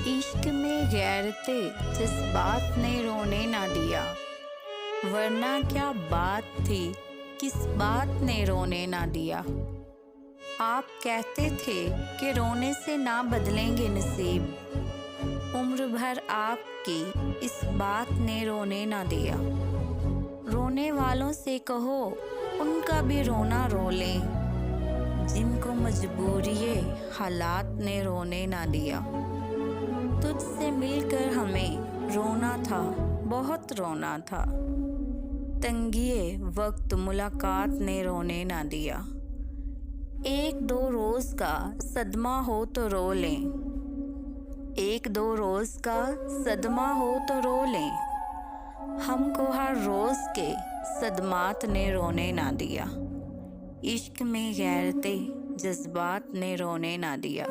इश्क में गैरते जज्बात ने रोने ना दिया, वरना क्या बात थी किस बात ने रोने ना दिया। आप कहते थे कि रोने से ना बदलेंगे नसीब, उम्र भर आपकी इस बात ने रोने ना दिया। रोने वालों से कहो उनका भी रोना रो लें, जिनको मजबूरिये हालात ने रोने ना दिया। तुझसे मिलकर हमें रोना था, बहुत रोना था, तंगिए वक्त मुलाकात ने रोने ना दिया। एक दो रोज़ का सदमा हो तो रो लें, एक दो रोज़ का सदमा हो तो रो लें, हमको हर रोज़ के सदमात ने रोने ना दिया। इश्क में गैरते जज्बात ने रोने ना दिया।